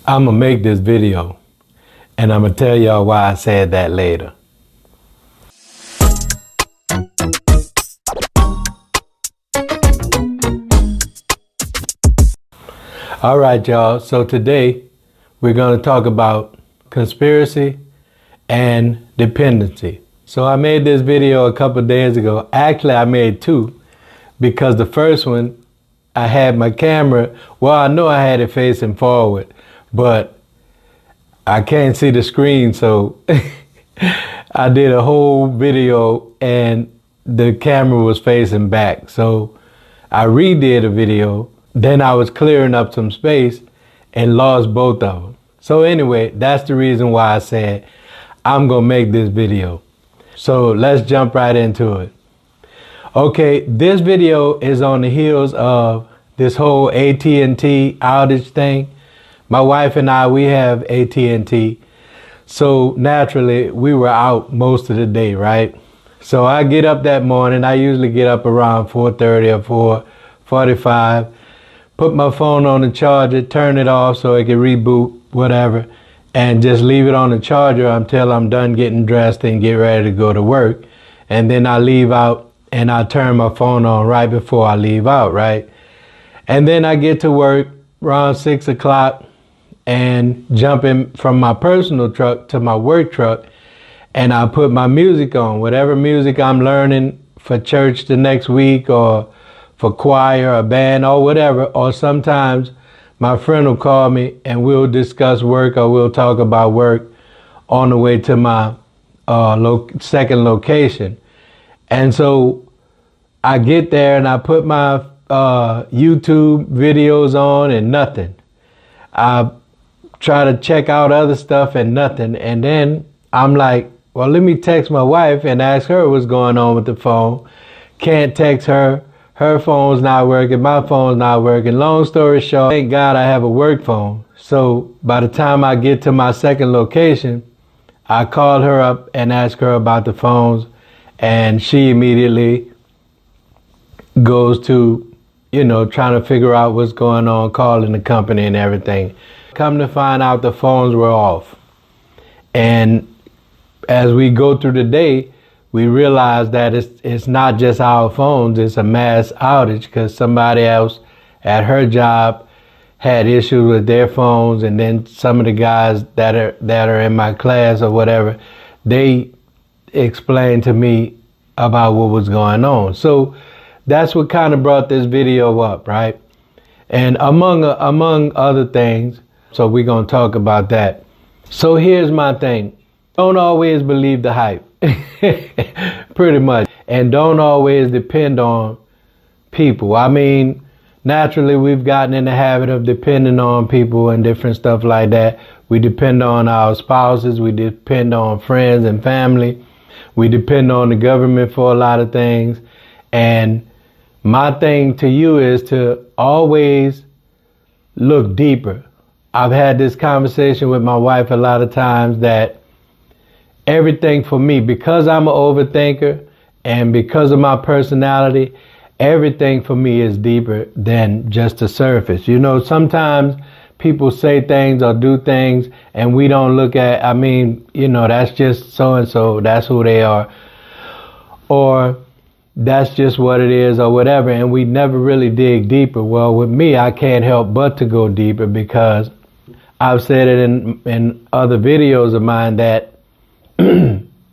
I'm gonna make this video and I'm gonna tell y'all why I said that later. All right, y'all. So today we're gonna talk about conspiracy and dependency. So I made this video a couple days ago. Actually, I made two because the first one I had my camera, well, I know I had it facing forward, but I can't see the screen, so I did a whole video and the camera was facing back. So I redid a video, then I was clearing up some space and lost both of them. So anyway, that's the reason why I said I'm gonna make this video. So let's jump right into it. Okay, this video is on the heels of this whole AT&T outage thing. My wife and I, we have AT&T. So naturally, we were out most of the day, right? So I get up that morning. I usually get up around 4:30 or 4:45, put my phone on the charger, turn it off so it can reboot, whatever, and just leave it on the charger until I'm done getting dressed and get ready to go to work. And then I leave out and I turn my phone on right before I leave out, right? And then I get to work around 6 o'clock and jump in from my personal truck to my work truck, and I put my music on, whatever music I'm learning for church the next week or for choir or band or whatever. Or sometimes my friend will call me and we'll discuss work or we'll talk about work on the way to my second location. And so I get there and I put my YouTube videos on and nothing. I try to check out other stuff and nothing. And then I'm like, well, let me text my wife and ask her what's going on with the phone. Can't text her. Her phone's not working. My phone's not working. Long story short, thank God I have a work phone. So by the time I get to my second location, I called her up and asked her about the phones. And she immediately goes to, trying to figure out what's going on, calling the company and everything. Come to find out the phones were off. And as we go through the day, we realize that it's not just our phones, it's a mass outage because somebody else at her job had issues with their phones, and then some of the guys that are in my class or whatever, they explained to me about what was going on. So that's what kind of brought this video up, right? And among other things, so we're going to talk about that. So here's my thing. Don't always believe the hype, pretty much. And don't always depend on people. I mean, naturally, we've gotten in the habit of depending on people and different stuff like that. We depend on our spouses. We depend on friends and family. We depend on the government for a lot of things. And my thing to you is to always look deeper. I've had this conversation with my wife a lot of times that everything for me, because I'm an overthinker and because of my personality, everything for me is deeper than just the surface. Sometimes people say things or do things and we don't look at, that's just so-and-so, that's who they are. Or that's just what it is or whatever, and we never really dig deeper. Well, with me, I can't help but to go deeper because I've said it in other videos of mine that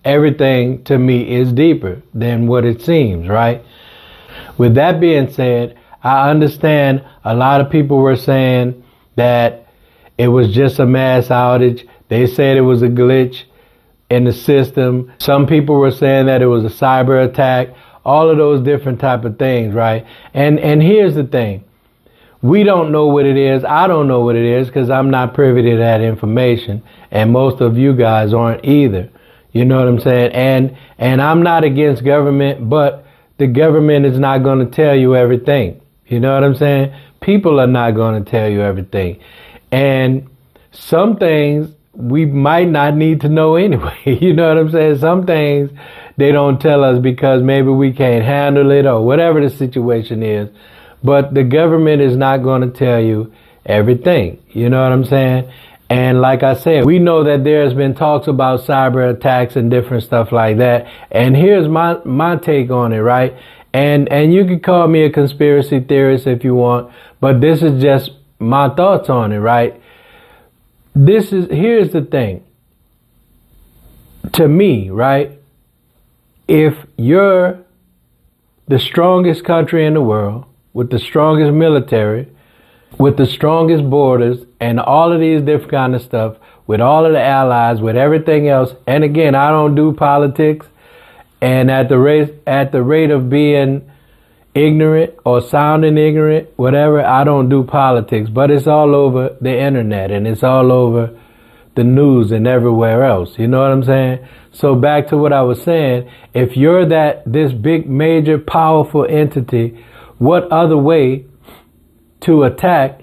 everything to me is deeper than what it seems, right? With that being said, I understand a lot of people were saying that it was just a mass outage. They said it was a glitch in the system. Some people were saying that it was a cyber attack. All of those different type of things, right? And here's the thing. We don't know what it is. I don't know what it is because I'm not privy to that information. And most of you guys aren't either. You know what I'm saying? And I'm not against government, but the government is not going to tell you everything. You know what I'm saying? People are not going to tell you everything. And some things we might not need to know anyway. You know what I'm saying? Some things they don't tell us because maybe we can't handle it or whatever the situation is. But the government is not going to tell you everything. You know what I'm saying? And like I said, we know that there's been talks about cyber attacks and different stuff like that. And here's my take on it, right? And you can call me a conspiracy theorist if you want, but this is just my thoughts on it, right? Here's the thing. To me, right? If you're the strongest country in the world, with the strongest military, with the strongest borders, and all of these different kind of stuff, with all of the allies, with everything else, and again, I don't do politics, and at the rate of being ignorant or sounding ignorant, whatever, I don't do politics, but it's all over the internet and it's all over the news and everywhere else. You know what I'm saying? So back to what I was saying, if you're this big, major, powerful entity, what other way to attack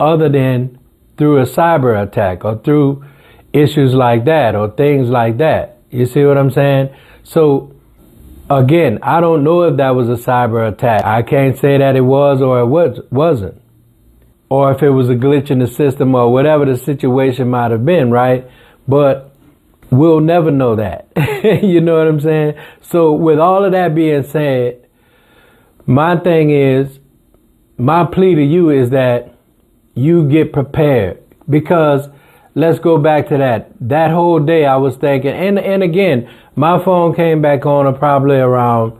other than through a cyber attack or through issues like that or things like that? You see what I'm saying? So again, I don't know if that was a cyber attack. I can't say that it was or it wasn't. Or if it was a glitch in the system or whatever the situation might have been, right? But we'll never know that. You know what I'm saying? So with all of that being said, my plea to you is that you get prepared, because let's go back to that whole day I was thinking, and again, my phone came back on probably around,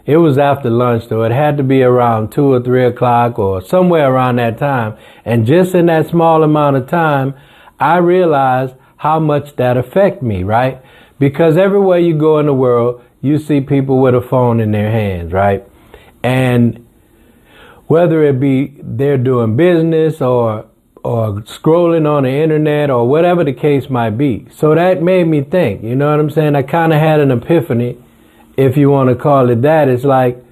it was after lunch though, it had to be around 2 or 3 o'clock or somewhere around that time. And just in that small amount of time, I realized how much that affect me, right? Because everywhere you go in the world, you see people with a phone in their hands, right? And whether it be they're doing business or scrolling on the internet or whatever the case might be. So that made me think, you know what I'm saying? I kind of had an epiphany, if you want to call it that. It's like,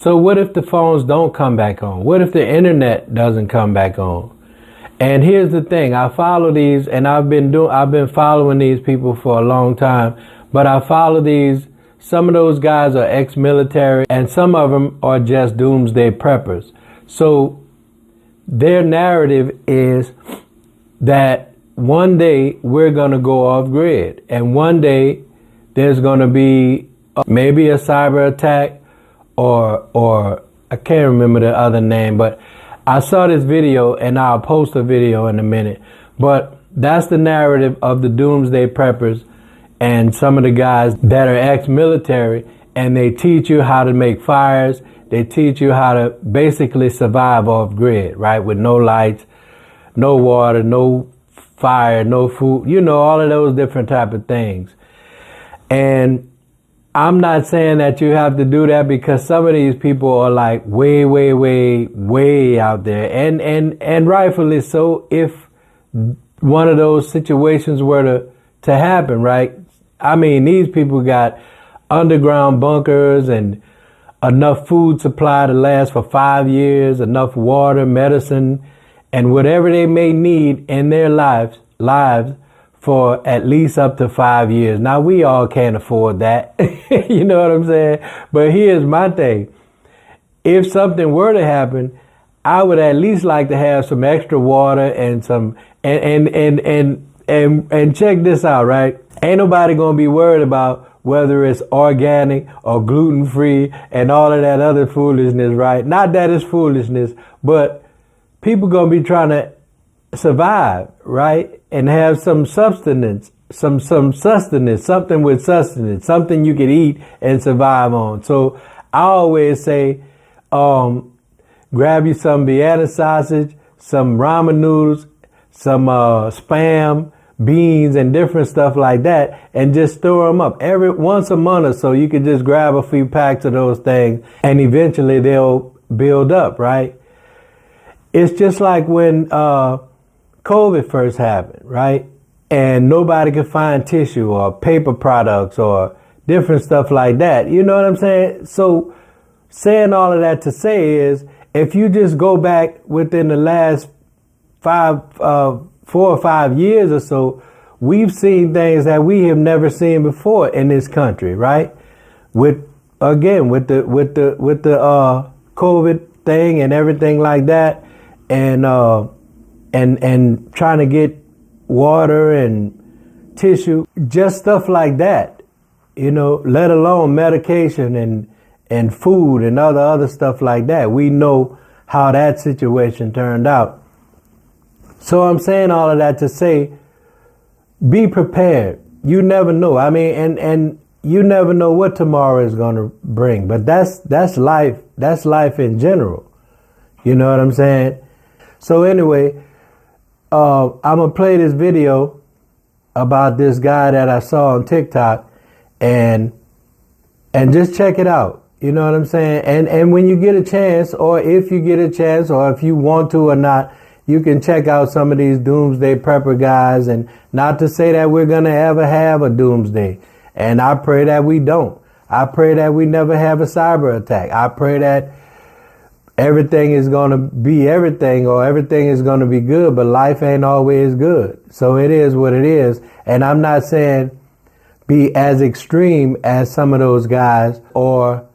so what if the phones don't come back on? What if the internet doesn't come back on? And here's the thing, I follow these, and I've been following these people for a long time, but I follow these. Some of those guys are ex-military and some of them are just doomsday preppers. So their narrative is that one day we're going to go off grid, and one day there's going to be maybe a cyber attack or I can't remember the other name, but I saw this video and I'll post a video in a minute. But that's the narrative of the doomsday preppers and some of the guys that are ex-military, and they teach you how to make fires. They teach you how to basically survive off grid, right? With no lights, no water, no fire, no food, you know, all of those different type of things. And I'm not saying that you have to do that, because some of these people are like way, way, way, way out there. And rightfully so, if one of those situations were to happen, right? I mean, these people got underground bunkers and enough food supply to last for 5 years, enough water, medicine, and whatever they may need in their lives for at least up to 5 years. Now, we all can't afford that. You know what I'm saying? But here's my thing. If something were to happen, I would at least like to have some extra water and some, and check this out, right? Ain't nobody gonna be worried about whether it's organic or gluten-free and all of that other foolishness, right? Not that it's foolishness, but people gonna be trying to survive, right? And have some sustenance, some sustenance, something with sustenance, something you can eat and survive on. So I always say, grab you some Vienna sausage, some ramen noodles, some Spam, beans, and different stuff like that, and just store them up every once a month or so. You can just grab a few packs of those things, and eventually they'll build up, right? It's just like when COVID first happened, right? And nobody could find tissue or paper products or different stuff like that. You know what I'm saying? So saying all of that to say is, if you just go back within the last 4 or 5 years or so, we've seen things that we have never seen before in this country, right? With the COVID thing and everything like that, and trying to get water and tissue, just stuff like that, you know, let alone medication and food and other stuff like that. We know how that situation turned out. So I'm saying all of that to say, be prepared. You never know. I mean, and you never know what tomorrow is going to bring, but that's life. That's life in general. You know what I'm saying? So anyway, I'm going to play this video about this guy that I saw on TikTok, and just check it out. You know what I'm saying? And when you get a chance, or if you get a chance, or if you want to or not, you can check out some of these doomsday prepper guys. And not to say that we're going to ever have a doomsday. And I pray that we don't. I pray that we never have a cyber attack. I pray that everything is going to be everything, or everything is going to be good, but life ain't always good. So it is what it is. And I'm not saying be as extreme as some of those guys, or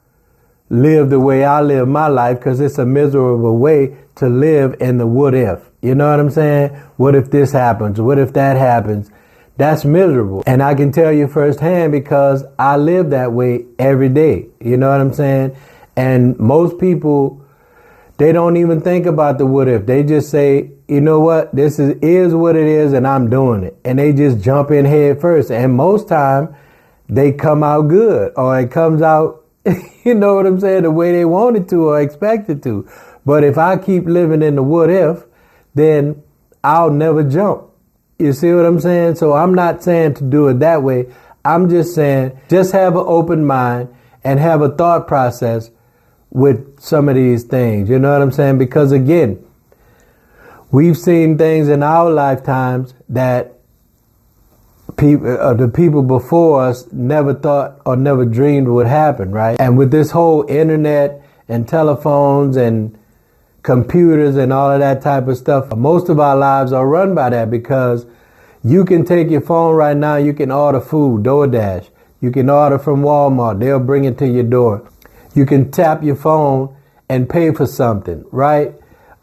live the way I live my life, because it's a miserable way to live in the what if. You know what I'm saying? What if this happens? What if that happens? That's miserable. And I can tell you firsthand, because I live that way every day. You know what I'm saying? And most people, they don't even think about the what if. They just say, you know what, this is what it is, and I'm doing it. And they just jump in head first. And most time they come out good, or it comes out, you know what I'm saying, the way they want it to or expect it to. But if I keep living in the what if, then I'll never jump. You see what I'm saying? So I'm not saying to do it that way. I'm just saying, just have an open mind and have a thought process with some of these things. You know what I'm saying? Because again, we've seen things in our lifetimes that the people before us never thought or never dreamed would happen, right? And with this whole internet and telephones and computers and all of that type of stuff, most of our lives are run by that, because you can take your phone right now, you can order food, DoorDash. You can order from Walmart, they'll bring it to your door. You can tap your phone and pay for something, right?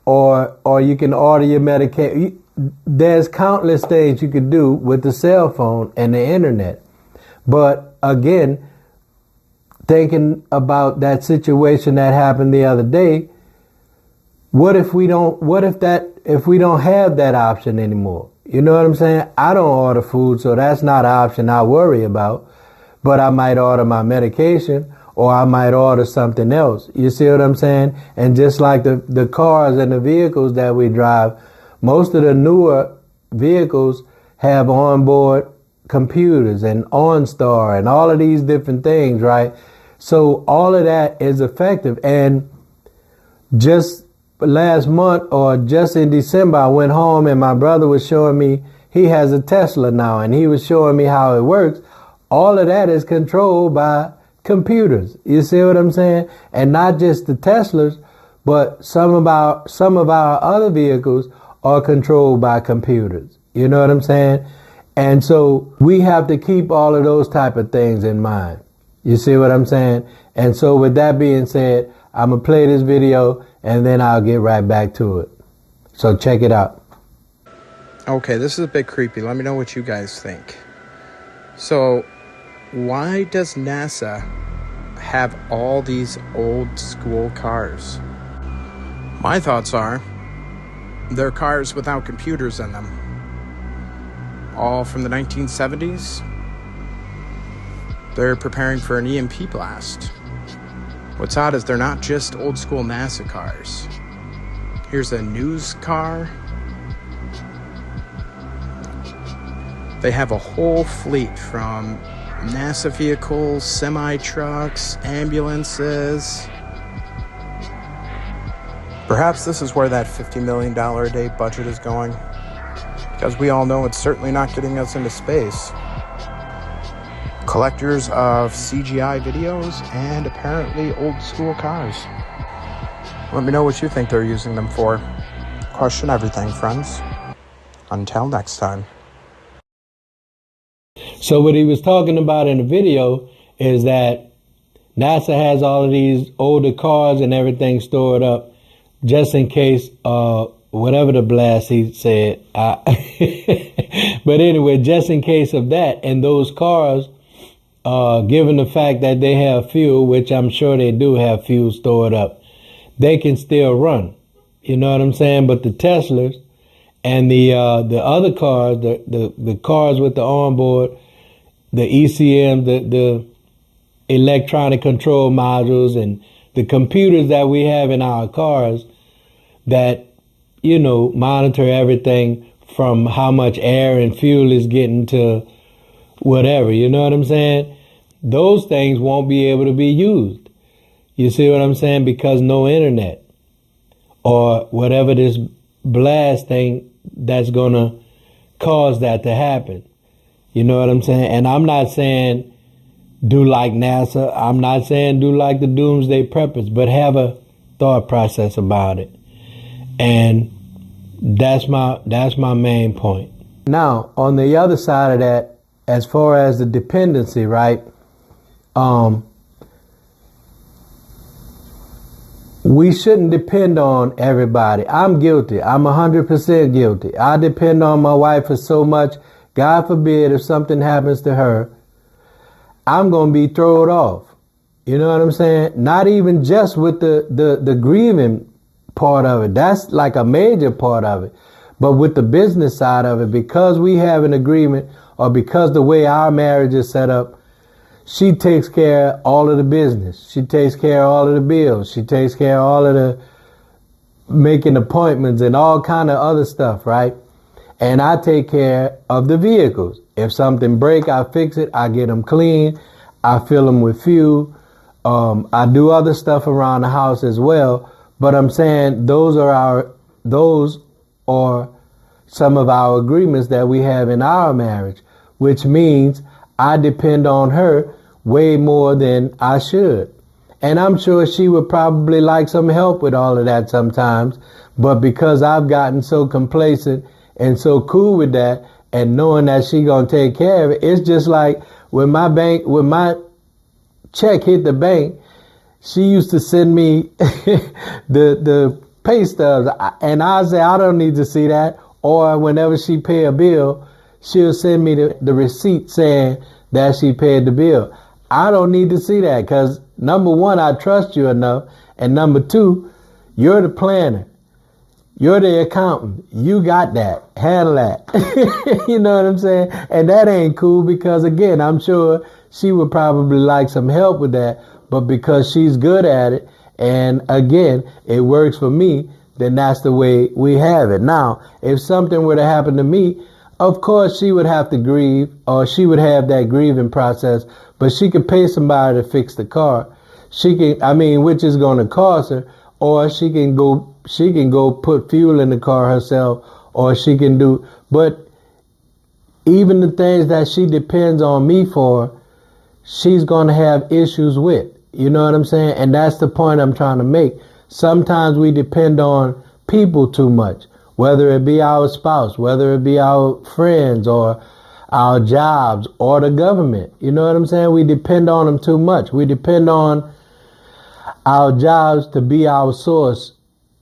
Or you can order your medication. There's countless things you could do with the cell phone and the internet. But again, thinking about that situation that happened the other day, if we don't have that option anymore? You know what I'm saying? I don't order food, so that's not an option I worry about. But I might order my medication, or I might order something else. You see what I'm saying? And just like the cars and the vehicles that we drive, most of the newer vehicles have onboard computers and OnStar and all of these different things, right? So all of that is effective. And just last month, or just in December, I went home and my brother was showing me, he has a Tesla now, and he was showing me how it works. All of that is controlled by computers. You see what I'm saying? And not just the Teslas, but some of our other vehicles are controlled by computers. You know what I'm saying? And so we have to keep all of those type of things in mind. You see what I'm saying? And so with that being said, I'm going to play this video and then I'll get right back to it. So check it out. Okay, this is a bit creepy. Let me know what you guys think. So, why does NASA have all these old school cars? My thoughts are, they're cars without computers in them. All from the 1970s. They're preparing for an EMP blast. What's odd is they're not just old school NASA cars. Here's a news car. They have a whole fleet from NASA vehicles, semi-trucks, ambulances. Perhaps this is where that $50 million a day budget is going, because we all know it's certainly not getting us into space. Collectors of CGI videos and apparently old school cars. Let me know what you think they're using them for. Question everything, friends. Until next time. So what he was talking about in the video is that NASA has all of these older cars and everything stored up just in case whatever the blast he said. But anyway, just in case of that, and those cars, given the fact that they have fuel, which I'm sure they do have fuel stored up, they can still run. You know what I'm saying? But the Teslas and the other cars, the cars with the onboard, the ECM, the electronic control modules, and the computers that we have in our cars that, you know, monitor everything from how much air and fuel is getting to whatever, you know what I'm saying? Those things won't be able to be used. You see what I'm saying? Because no internet or whatever this blast thing that's going to cause that to happen. You know what I'm saying? And I'm not saying do like NASA. I'm not saying do like the doomsday preppers, but have a thought process about it. And that's my main point. Now, on the other side of that, as far as the dependency, right? We shouldn't depend on everybody. I'm guilty. I'm 100% guilty. I depend on my wife for so much. God forbid if something happens to her, I'm going to be thrown off. You know what I'm saying? Not even just with the grieving part of it. That's like a major part of it. But with the business side of it, because we have an agreement or because the way our marriage is set up, she takes care of all of the business. She takes care of all of the bills. She takes care of all of the making appointments and all kind of other stuff, right? And I take care of the vehicles. If something break, I fix it. I get them clean. I fill them with fuel. I do other stuff around the house as well. But I'm saying those are some of our agreements that we have in our marriage, which means I depend on her way more than I should. And I'm sure she would probably like some help with all of that sometimes. But because I've gotten so complacent and so cool with that and knowing that she gonna take care of it, it's just like when my check hit the bank, she used to send me the pay stubs, and I say I don't need to see that. Or whenever she pay a bill, she'll send me the receipt saying that she paid the bill. I don't need to see that because number one, I trust you enough, and number two, you're the planner. You're the accountant. You got that. Handle that. You know what I'm saying? And that ain't cool because, again, I'm sure she would probably like some help with that. But because she's good at it, and again, it works for me, then that's the way we have it. Now, if something were to happen to me, of course she would have to grieve, or she would have that grieving process, but she could pay somebody to fix the car. Which is going to cost her, or she can go put fuel in the car herself, or she can do, but even the things that she depends on me for, she's going to have issues with. You know what I'm saying? And that's the point I'm trying to make. Sometimes we depend on people too much, whether it be our spouse, whether it be our friends or our jobs or the government. You know what I'm saying? We depend on them too much. We depend on our jobs to be our source.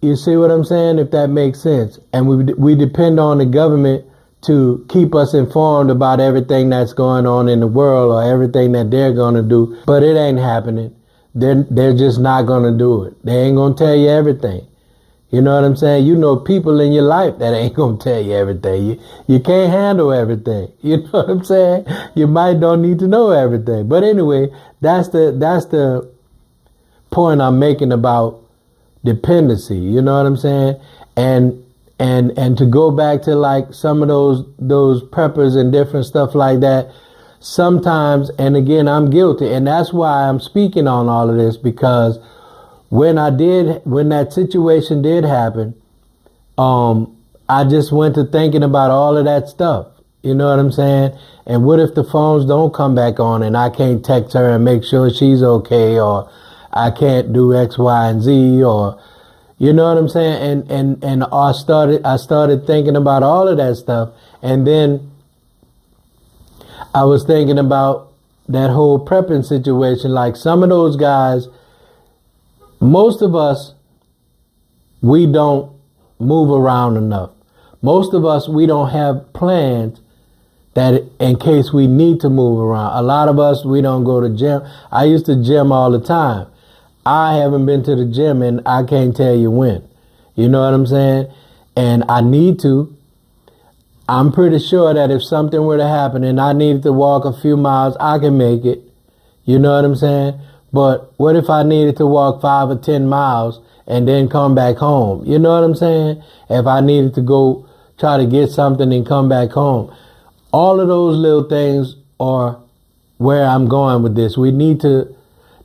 You see what I'm saying? If that makes sense. And we depend on the government to keep us informed about everything that's going on in the world or everything that they're going to do. But it ain't happening. They're just not going to do it. They ain't going to tell you everything. You know what I'm saying? You know people in your life that ain't going to tell you everything. You can't handle everything. You know what I'm saying? You might don't need to know everything. But anyway, that's the point I'm making about dependency. You know what I'm saying? And to go back to like some of those preppers and different stuff like that, sometimes, and again, I'm guilty. And that's why I'm speaking on all of this, because when that situation did happen, I just went to thinking about all of that stuff. You know what I'm saying? And what if the phones don't come back on and I can't text her and make sure she's okay, or I can't do X, Y, and Z, or, you know what I'm saying? And I started thinking about all of that stuff. And then I was thinking about that whole prepping situation. Like some of those guys, most of us, we don't move around enough. Most of us, we don't have plans that in case we need to move around. A lot of us, we don't go to gym. I used to gym all the time. I haven't been to the gym and I can't tell you when. You know what I'm saying? And I need to. I'm pretty sure that if something were to happen and I needed to walk a few miles, I can make it. You know what I'm saying? But what if I needed to walk 5 or 10 miles and then come back home? You know what I'm saying? If I needed to go try to get something and come back home. All of those little things are where I'm going with this. We need to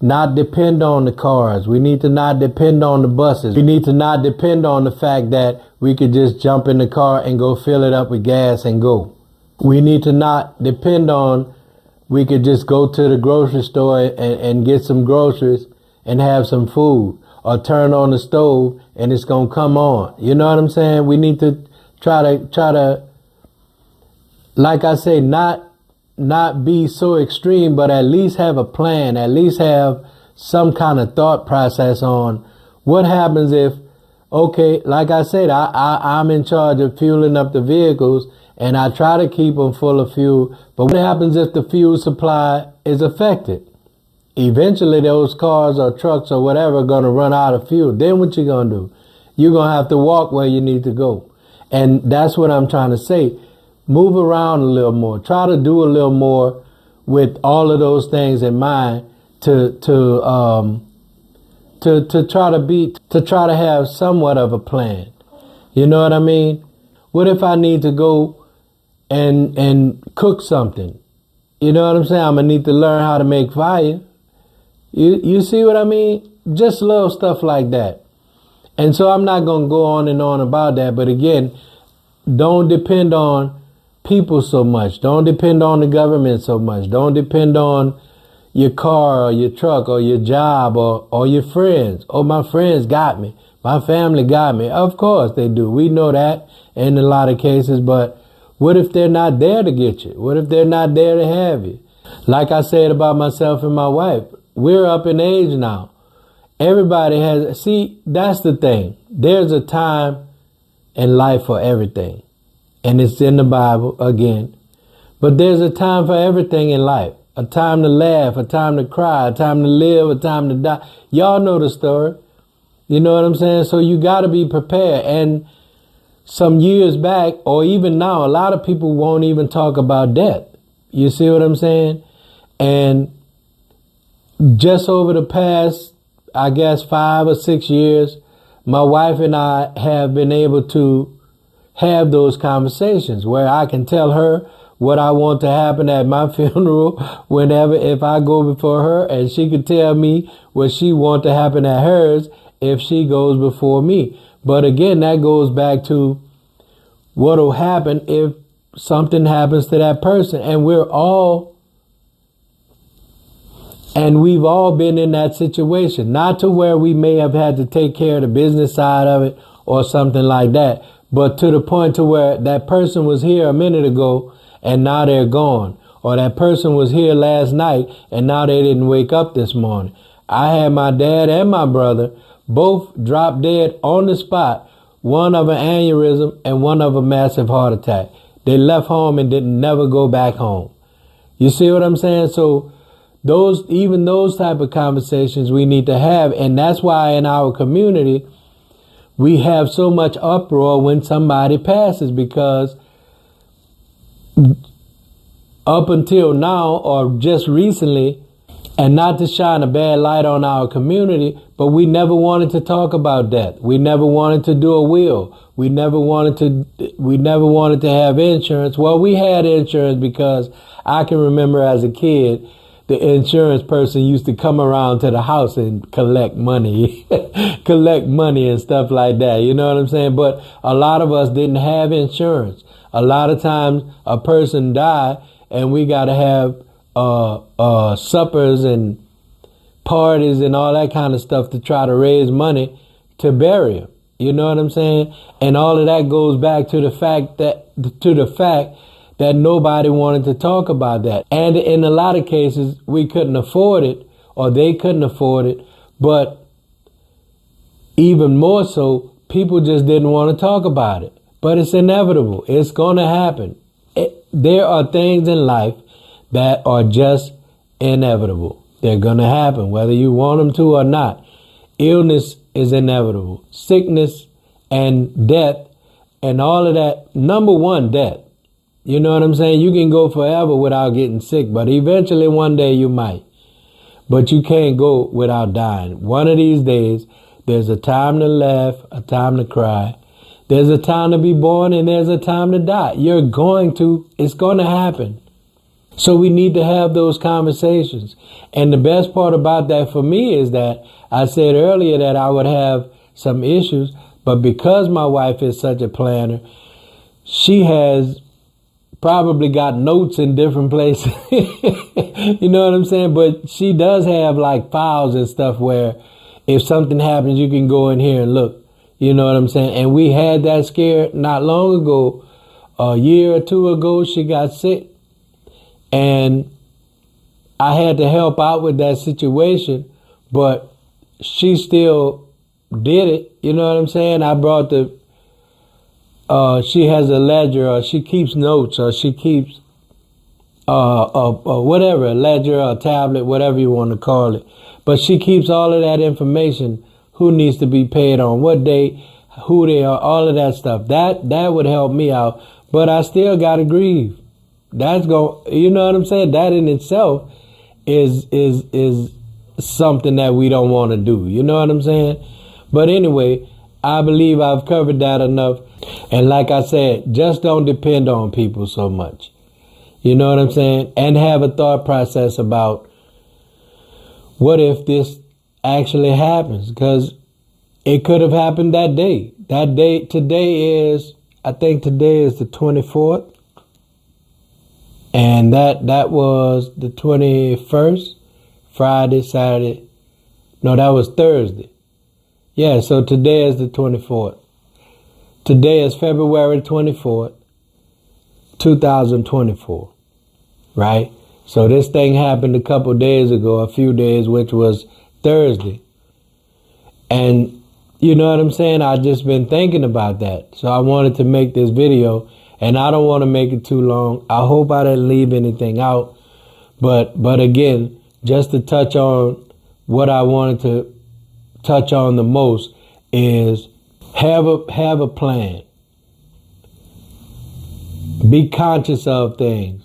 not depend on the cars. We need to not depend on the buses. We need to not depend on the fact that we could just jump in the car and go fill it up with gas and go. We need to not depend on we could just go to the grocery store and get some groceries and have some food, or turn on the stove and it's going to come on. You know what I'm saying? We need to try to, like I say, not be so extreme, but at least have a plan, at least have some kind of thought process on what happens if, okay, like I said, I'm in charge of fueling up the vehicles and I try to keep them full of fuel, but what happens if the fuel supply is affected? Eventually those cars or trucks or whatever are going to run out of fuel. Then what you going to do? You're going to have to walk where you need to go. And that's what I'm trying to say. Move around a little more. Try to do a little more with all of those things in mind to try to have somewhat of a plan. You know what I mean? What if I need to go and cook something? You know what I'm saying? I'm gonna need to learn how to make fire. You see what I mean? Just little stuff like that. And so I'm not gonna go on and on about that. But again, don't depend on people so much. Don't depend on the government so much. Don't depend on your car or your truck or your job or your friends. Oh, my friends got me. My family got me. Of course they do. We know that in a lot of cases. But what if they're not there to get you? What if they're not there to have you? Like I said about myself and my wife, we're up in age now. Everybody has, see, that's the thing. There's a time in life for everything. And it's in the Bible again. But there's a time for everything in life. A time to laugh, a time to cry, a time to live, a time to die. Y'all know the story. You know what I'm saying? So you got to be prepared. And some years back, or even now, a lot of people won't even talk about death. You see what I'm saying? And just over the past, I guess, 5 or 6 years, my wife and I have been able to have those conversations where I can tell her what I want to happen at my funeral whenever, if I go before her, and she could tell me what she want to happen at hers if she goes before me. But again, that goes back to what will happen if something happens to that person. And we've all been in that situation, not to where we may have had to take care of the business side of it or something like that, but to the point to where that person was here a minute ago and now they're gone. Or that person was here last night and now they didn't wake up this morning. I had my dad and my brother both drop dead on the spot, one of an aneurysm and one of a massive heart attack. They left home and didn't never go back home. You see what I'm saying? So even those type of conversations we need to have. And that's why in our community, we have so much uproar when somebody passes, because up until now, or just recently, and not to shine a bad light on our community, but we never wanted to talk about death. We never wanted to do a will. We never wanted to have insurance. Well, we had insurance because I can remember as a kid, the insurance person used to come around to the house and collect money, and stuff like that. You know what I'm saying? But a lot of us didn't have insurance. A lot of times a person died and we got to have suppers and parties and all that kind of stuff to try to raise money to bury him. You know what I'm saying? And all of that goes back to the fact that nobody wanted to talk about that. And in a lot of cases, we couldn't afford it, or they couldn't afford it. But even more so, people just didn't want to talk about it. But it's inevitable. It's going to happen. There are things in life that are just inevitable. They're going to happen, whether you want them to or not. Illness is inevitable. Sickness and death and all of that. Number one, death. You know what I'm saying? You can go forever without getting sick, but eventually one day you might. But you can't go without dying. One of these days, there's a time to laugh, a time to cry. There's a time to be born and there's a time to die. It's going to happen. So we need to have those conversations. And the best part about that for me is that I said earlier that I would have some issues, but because my wife is such a planner, she has probably got notes in different places. You know what I'm saying? But she does have like files and stuff where if something happens, you can go in here and look. You know what I'm saying? And we had that scare not long ago. A year or two ago, she got sick. And I had to help out with that situation. But she still did it. You know what I'm saying? I brought she has a ledger, or she keeps notes, or she keeps whatever, a ledger or a tablet, whatever you want to call it. But she keeps all of that information. Who needs to be paid on what day, who they are, all of that stuff. That would help me out. But I still got to grieve. You know what I'm saying? That in itself is something that we don't want to do. You know what I'm saying? But anyway, I believe I've covered that enough. And like I said, just don't depend on people so much. You know what I'm saying? And have a thought process about what if this actually happens, because it could have happened that day. I think today is the 24th. And that was the 21st, Friday, Saturday. No, that was Thursday. Yeah, so today is the 24th. Today is February 24th, 2024, right? So this thing happened a few days, which was Thursday. And you know what I'm saying? I've just been thinking about that. So I wanted to make this video, and I don't want to make it too long. I hope I didn't leave anything out. But again, just to touch on what I wanted to touch on the most is have a plan. Be conscious of things.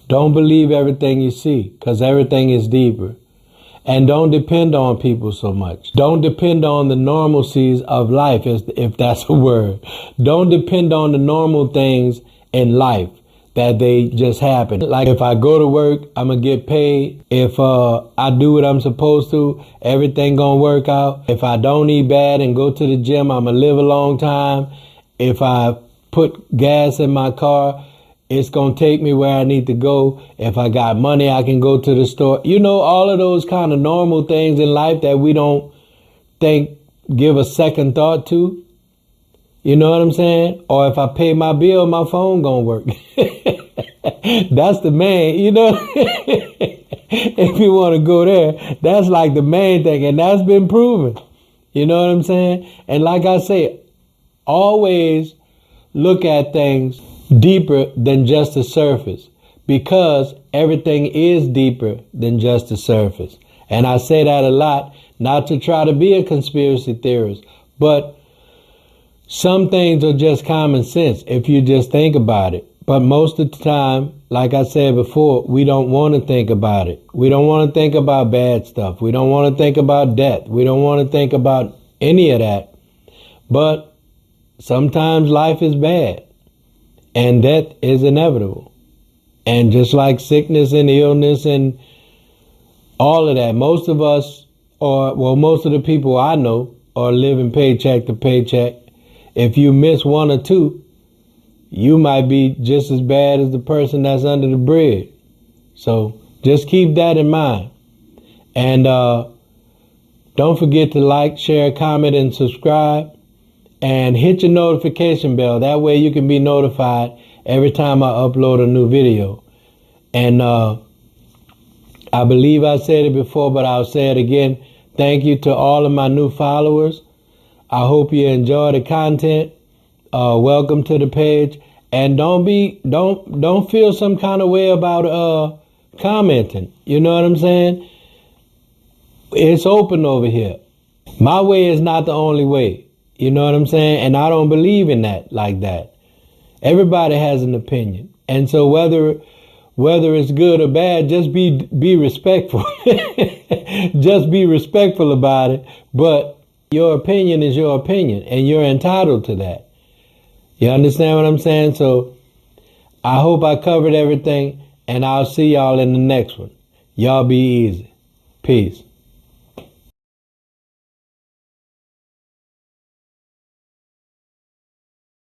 Don't believe everything you see, because everything is deeper. And don't depend on people so much. Don't depend on the normalcies of life, if that's a word. Don't depend on the normal things in life that they just happen. Like if I go to work, I'm going to get paid. If I do what I'm supposed to, everything going to work out. If I don't eat bad and go to the gym, I'm going to live a long time. If I put gas in my car, it's going to take me where I need to go. If I got money, I can go to the store. You know, all of those kind of normal things in life that we don't give a second thought to. You know what I'm saying? Or if I pay my bill, my phone going to work. That's the main, you know. If you want to go there, that's like the main thing. And that's been proven. You know what I'm saying? And like I say, always look at things deeper than just the surface, because everything is deeper than just the surface. And I say that a lot, not to try to be a conspiracy theorist, but some things are just common sense if you just think about it. But most of the time, like I said before, we don't want to think about it. We don't want to think about bad stuff. We don't want to think about death. We don't want to think about any of that. But sometimes life is bad. And death is inevitable. And just like sickness and illness and all of that, most of us, most of the people I know are living paycheck to paycheck. If you miss one or two, you might be just as bad as the person that's under the bridge. So just keep that in mind. And don't forget to like, share, comment, and subscribe. And hit your notification bell. That way you can be notified every time I upload a new video. And I believe I said it before, but I'll say it again. Thank you to all of my new followers. I hope you enjoy the content. Welcome to the page, and don't feel some kind of way about commenting. You know what I'm saying? It's open over here. My way is not the only way. You know what I'm saying? And I don't believe in that like that. Everybody has an opinion, and so whether it's good or bad, just be respectful. Just be respectful about it. But your opinion is your opinion, and you're entitled to that. You understand what I'm saying? So I hope I covered everything, and I'll see y'all in the next one. Y'all be easy. Peace.